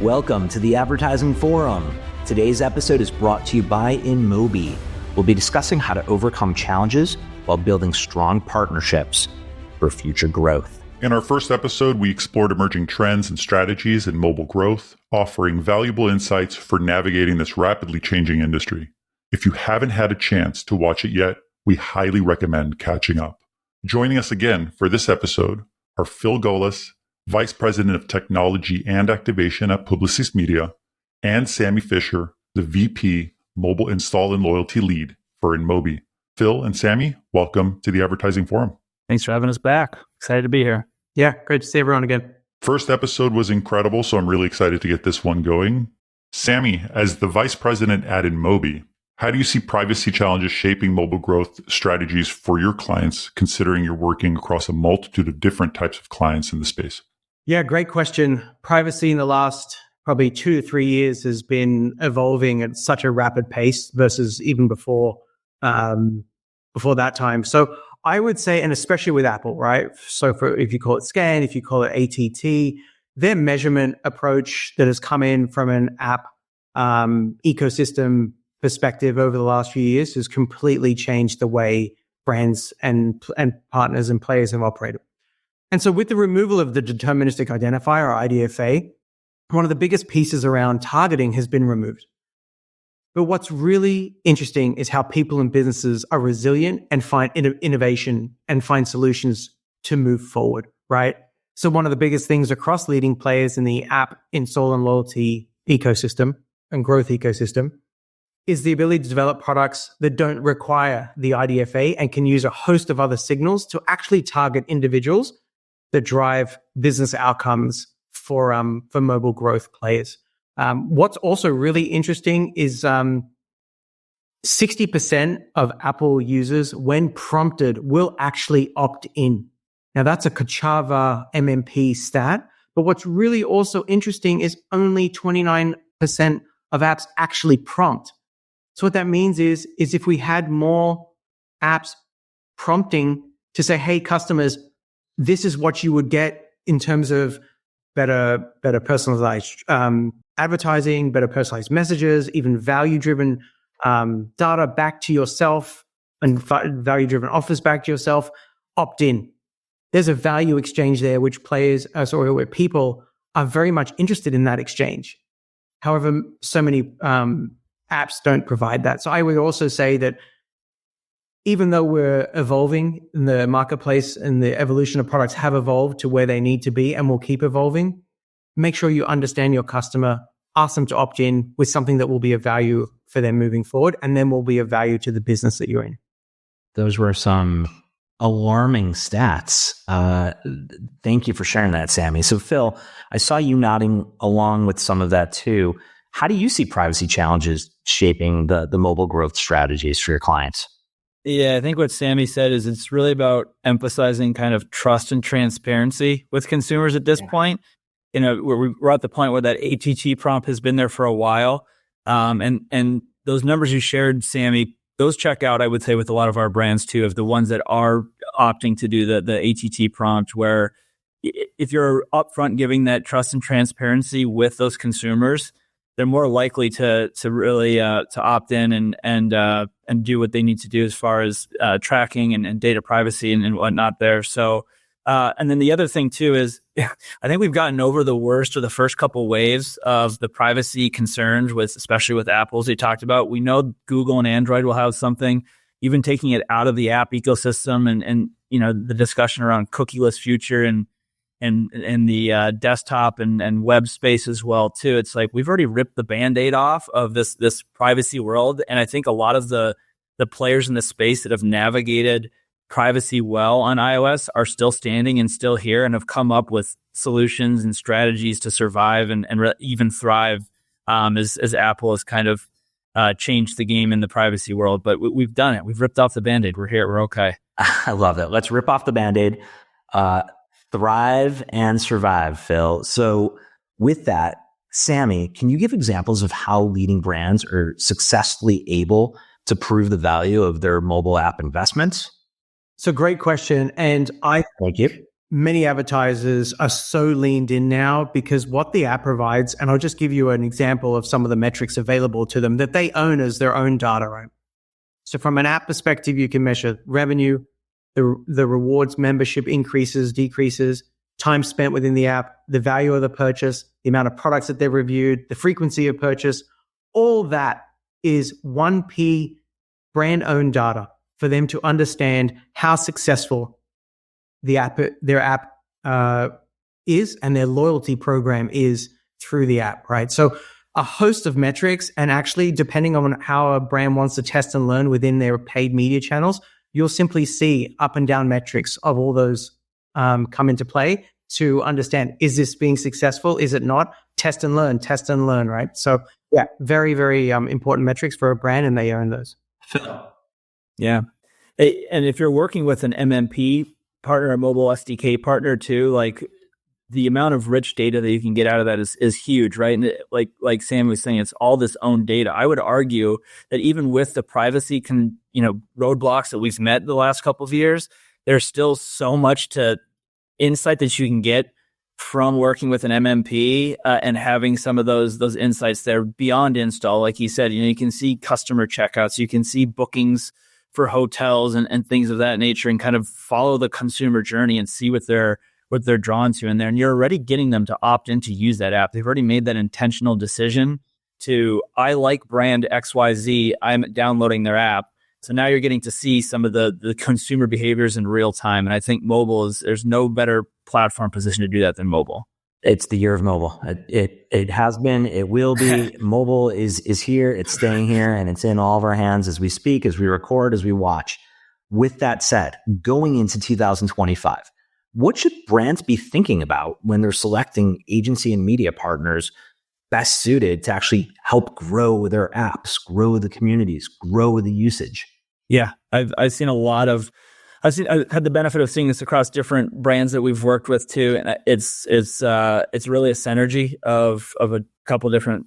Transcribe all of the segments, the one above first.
Welcome to the Advertising Forum. Today's episode is brought to you by InMobi. We'll be discussing how to overcome challenges while building strong partnerships for future growth. In our first episode, we explored emerging trends and strategies in mobile growth, offering valuable insights for navigating this rapidly changing industry. If you haven't had a chance to watch it yet, we highly recommend catching up. Joining us again for this episode are Phil Golas, Vice President of Technology and Activation at Publicis Media, and Sammy Fisher, the VP Mobile Install and Loyalty Lead for InMobi. Phil and Sammy, welcome to the Advertising Forum. Thanks for having us back. Excited to be here. Yeah, great to see everyone again. First episode was incredible, so I'm really excited to get this one going. Sammy, as the Vice President at InMobi, how do you see privacy challenges shaping mobile growth strategies for your clients, considering you're working across a multitude of different types of clients in the space? Yeah, great question. Privacy in the last probably 2 to 3 years has been evolving at such a rapid pace versus even before that time. So I would say, and especially with Apple, right? So if you call it SCAN, if you call it ATT, their measurement approach that has come in from an app ecosystem perspective over the last few years has completely changed the way brands and partners and players have operated. And so with the removal of the deterministic identifier, or IDFA, one of the biggest pieces around targeting has been removed. But what's really interesting is how people and businesses are resilient and find innovation and find solutions to move forward, right? So one of the biggest things across leading players in the app install and loyalty ecosystem and growth ecosystem is the ability to develop products that don't require the IDFA and can use a host of other signals to actually target individuals that drive business outcomes for mobile growth players. What's also really interesting is 60% of Apple users, when prompted, will actually opt in. Now, that's a Kochava MMP stat, but what's really also interesting is only 29% of apps actually prompt. So what that means is if we had more apps prompting to say, hey, customers, this is what you would get in terms of better personalized advertising, better personalized messages, even value-driven data back to yourself and value-driven offers back to yourself, opt in. There's a value exchange there, which where people are very much interested in that exchange. However, so many apps don't provide that. So I would also say that even though we're evolving in the marketplace and the evolution of products have evolved to where they need to be and will keep evolving, make sure you understand your customer, ask them to opt in with something that will be of value for them moving forward, and then will be of value to the business that you're in. Those were some alarming stats. Thank you for sharing that, Sammy. So Phil, I saw you nodding along with some of that too. How do you see privacy challenges shaping the mobile growth strategies for your clients? Yeah, I think what Sammy said is it's really about emphasizing kind of trust and transparency with consumers at this point. You know, we're at the point where that ATT prompt has been there for a while. And those numbers you shared, Sammy, those check out, I would say, with a lot of our brands too, of the ones that are opting to do the ATT prompt, where if you're upfront giving that trust and transparency with those consumers, they're more likely to really to opt in and do what they need to do as far as tracking and data privacy and whatnot there. So, and then the other thing too is I think we've gotten over the worst or the first couple waves of the privacy concerns especially with Apple, as you talked about. We know Google and Android will have something, even taking it out of the app ecosystem and you know, the discussion around cookieless future and the desktop and web space as well too. It's like we've already ripped the Band-Aid off of this privacy world, and I think a lot of the players in the space that have navigated privacy well on iOS are still standing and still here and have come up with solutions and strategies to survive and even thrive as Apple has kind of changed the game in the privacy world. But we've done it. We've ripped off the Band-Aid. We're here. We're okay. I love that. Let's rip off the Band-Aid. Thrive and survive, Phil. So with that, Sammy, can you give examples of how leading brands are successfully able to prove the value of their mobile app investments? So great question. And I Thank you. many advertisers are so leaned in now because what the app provides, and I'll just give you an example of some of the metrics available to them that they own as their own data, right? So from an app perspective, you can measure revenue, the rewards membership increases, decreases, time spent within the app, the value of the purchase, the amount of products that they've reviewed, the frequency of purchase. All that is 1P brand-owned data for them to understand how successful their app is and their loyalty program is through the app, right? So a host of metrics, and actually depending on how a brand wants to test and learn within their paid media channels, you'll simply see up and down metrics of all those come into play to understand, is this being successful? Is it not? Test and learn, right? So yeah, very, very important metrics for a brand, and they own those. Yeah. And if you're working with an MMP partner, a mobile SDK partner too, like the amount of rich data that you can get out of that is huge, right? And like Sam was saying, it's all this own data. I would argue that even with the privacy roadblocks that we've met the last couple of years, there's still so much to insight that you can get from working with an MMP and having some of those insights there beyond install. Like you said, you can see customer checkouts, you can see bookings for hotels and things of that nature, and kind of follow the consumer journey and see what they're drawn to in there. And you're already getting them to opt in to use that app. They've already made that intentional decision to, I like brand XYZ, I'm downloading their app. So now you're getting to see some of the consumer behaviors in real time. And I think there's no better platform position to do that than mobile. It's the year of mobile. It has been, it will be. Mobile is here, it's staying here, and it's in all of our hands as we speak, as we record, as we watch. With that said, going into 2025, what should brands be thinking about when they're selecting agency and media partners best suited to actually help grow their apps, grow the communities, grow the usage? Yeah, I've seen I've had the benefit of seeing this across different brands that we've worked with too, and it's really a synergy of a couple different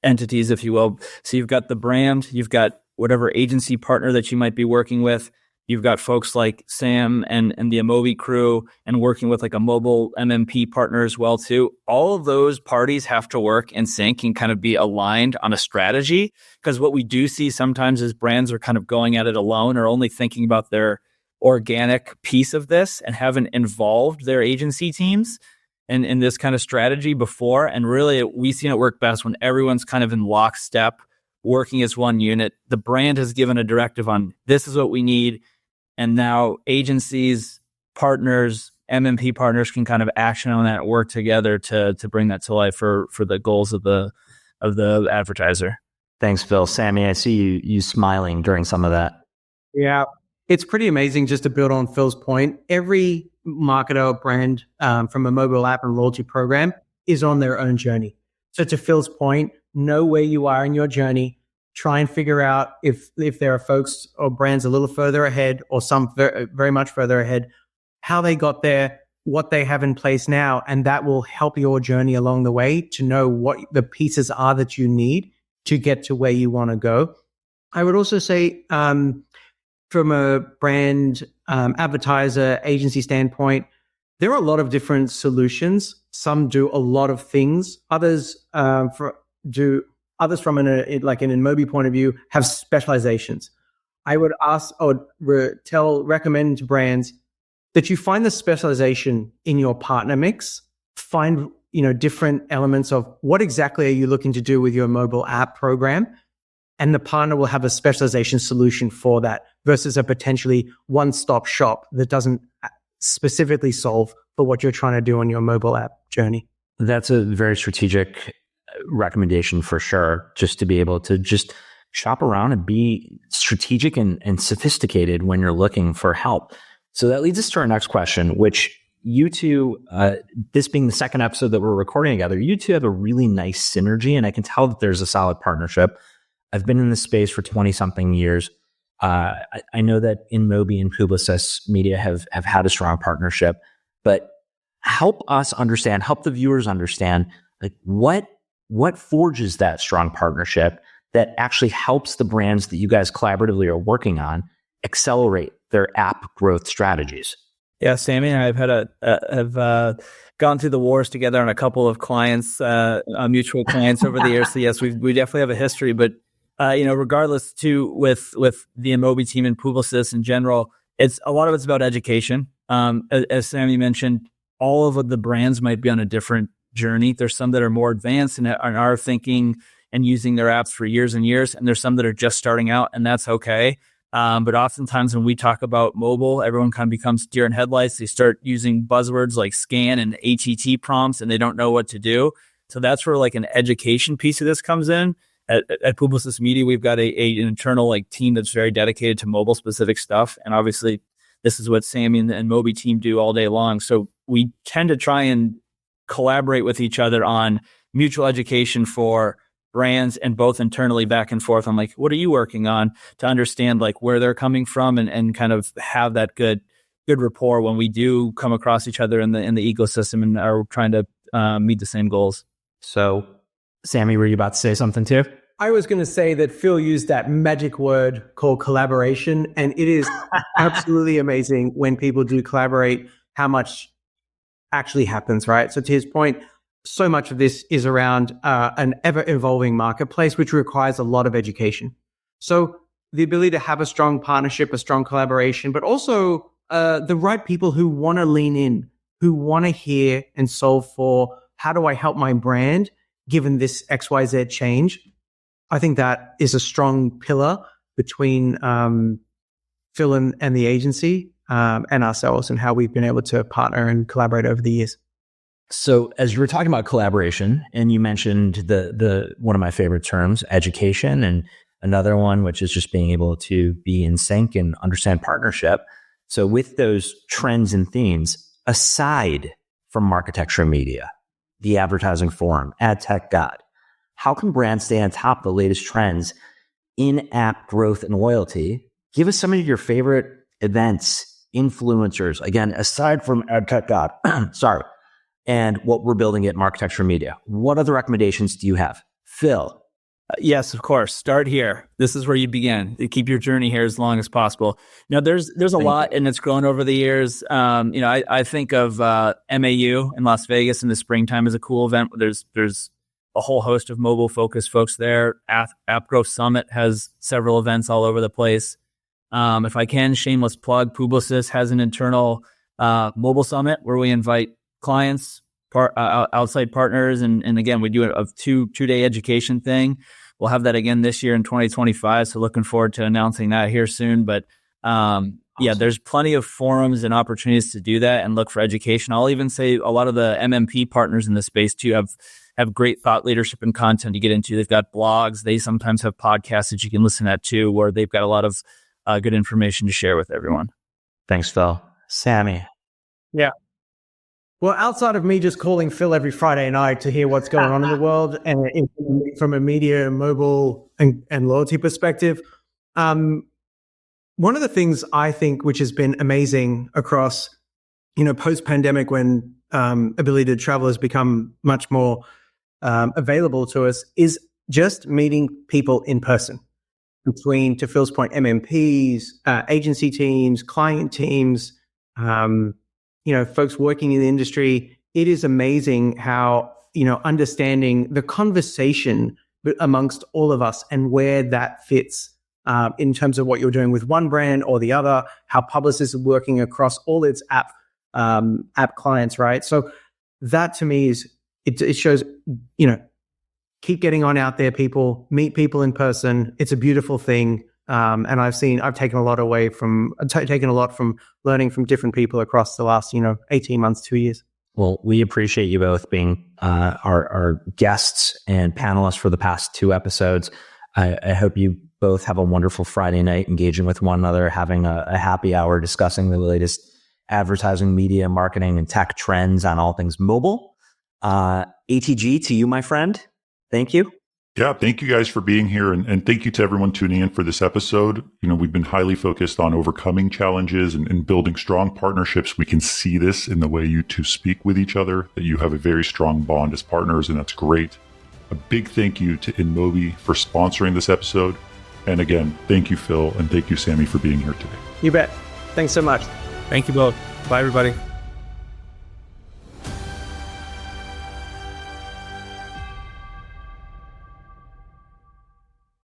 entities, if you will. So you've got the brand, you've got whatever agency partner that you might be working with. You've got folks like Sam and the InMobi crew, and working with like a mobile MMP partner as well too. All of those parties have to work in sync and kind of be aligned on a strategy, because what we do see sometimes is brands are kind of going at it alone, or only thinking about their organic piece of this and haven't involved their agency teams in this kind of strategy before. And really, we've seen it work best when everyone's kind of in lockstep, working as one unit. The brand has given a directive on, this is what we need. And now agencies, partners, MMP partners can kind of action on that, work together to bring that to life for the goals of the advertiser. Thanks, Phil. Sammy, I see you smiling during some of that. Yeah, it's pretty amazing. Just to build on Phil's point, every marketer or brand from a mobile app and loyalty program is on their own journey. So to Phil's point, know where you are in your journey. Try and figure out if there are folks or brands a little further ahead, or some very much further ahead, how they got there, what they have in place now, and that will help your journey along the way to know what the pieces are that you need to get to where you want to go. I would also say from a brand advertiser agency standpoint, there are a lot of different solutions. Some do a lot of things. Others Others from an InMobi point of view have specializations. I would recommend to brands that you find the specialization in your partner mix. Find different elements of what exactly are you looking to do with your mobile app program, and the partner will have a specialization solution for that versus a potentially one-stop shop that doesn't specifically solve for what you're trying to do on your mobile app journey. That's a very strategic recommendation for sure, just to be able to just shop around and be strategic and sophisticated when you're looking for help. So that leads us to our next question, which you two, this being the second episode that we're recording together, you two have a really nice synergy, and I can tell that there's a solid partnership. I've been in this space for 20 something years. I know that InMobi and Publicis Media have had a strong partnership, but help us understand, help the viewers understand, like what forges that strong partnership that actually helps the brands that you guys collaboratively are working on accelerate their app growth strategies? Yeah, Sammy and I have gone through the wars together on a couple of clients, mutual clients over the years. So yes, we definitely have a history. But regardless, too, with the InMobi team and Publicis in general, it's a lot of it's about education. As Sammy mentioned, all of the brands might be on a different journey. There's some that are more advanced and are thinking and using their apps for years and years, and there's some that are just starting out, and that's okay. But oftentimes when we talk about mobile, everyone kind of becomes deer in headlights. They start using buzzwords like scan and HET prompts, and they don't know what to do. So that's where like an education piece of this comes in. At Publicis Media, we've got an internal like team that's very dedicated to mobile specific stuff. And obviously this is what Sammy and the InMobi team do all day long. So we tend to try and collaborate with each other on mutual education for brands, and both internally back and forth. I'm like, what are you working on, to understand like where they're coming from, and kind of have that good rapport when we do come across each other in the ecosystem and are trying to meet the same goals. So, Sammy, were you about to say something too? I was going to say that Phil used that magic word called collaboration, and it is absolutely amazing when people do collaborate, how much actually happens, right? So to his point, so much of this is around an ever-evolving marketplace, which requires a lot of education. So the ability to have a strong partnership, a strong collaboration, but also the right people who want to lean in, who want to hear and solve for, how do I help my brand given this XYZ change? I think that is a strong pillar between Phil and the agency and ourselves, and how we've been able to partner and collaborate over the years. So as you were talking about collaboration, and you mentioned the one of my favorite terms, education, and another one, which is just being able to be in sync and understand partnership. So with those trends and themes, aside from architecture and media, the advertising forum, ad tech god, how can brands stay on top of the latest trends in app growth and loyalty? Give us some of your favorite events, influencers, again, aside from ad tech god, sorry, and what we're building at Architecture Media. What other recommendations do you have? Phil? Yes, of course. Start here. This is where you begin. To keep your journey here as long as possible. Now, there's a lot, and it's grown over the years. I think of MAU in Las Vegas in the springtime as a cool event. There's a whole host of mobile-focused folks there. App Growth Summit has several events all over the place. If I can, shameless plug, Publicis has an internal mobile summit where we invite clients, outside partners, and again, we do a two-day education thing. We'll have that again this year in 2025. So looking forward to announcing that here soon. But yeah, there's plenty of forums and opportunities to do that and look for education. I'll even say a lot of the MMP partners in this space too have great thought leadership and content to get into. They've got blogs. They sometimes have podcasts that you can listen at too, where they've got a lot of good information to share with everyone. Thanks, Phil. Sammy? Yeah. Well, outside of me just calling Phil every Friday night to hear what's going on in the world, and from a media, mobile, and loyalty perspective, one of the things I think which has been amazing across, post-pandemic, when ability to travel has become much more available to us, is just meeting people in person. Between, to Phil's point, MMPs, agency teams, client teams, folks working in the industry. It is amazing how, understanding the conversation amongst all of us and where that fits in terms of what you're doing with one brand or the other, how Publicis is working across all its app clients, right? So that to me it shows, keep getting on out there, people, meet people in person. It's a beautiful thing. And I've taken a lot from learning from different people across the last, 18 months, 2 years. Well, we appreciate you both being our guests and panelists for the past 2 episodes. I hope you both have a wonderful Friday night engaging with one another, having a happy hour discussing the latest advertising, media, marketing, and tech trends on all things mobile. ATG to you, my friend. Thank you. Yeah, thank you guys for being here. And thank you to everyone tuning in for this episode. We've been highly focused on overcoming challenges and building strong partnerships. We can see this in the way you two speak with each other, that you have a very strong bond as partners, and that's great. A big thank you to InMobi for sponsoring this episode. And again, thank you, Phil, and thank you, Sammy, for being here today. You bet. Thanks so much. Thank you both. Bye, everybody.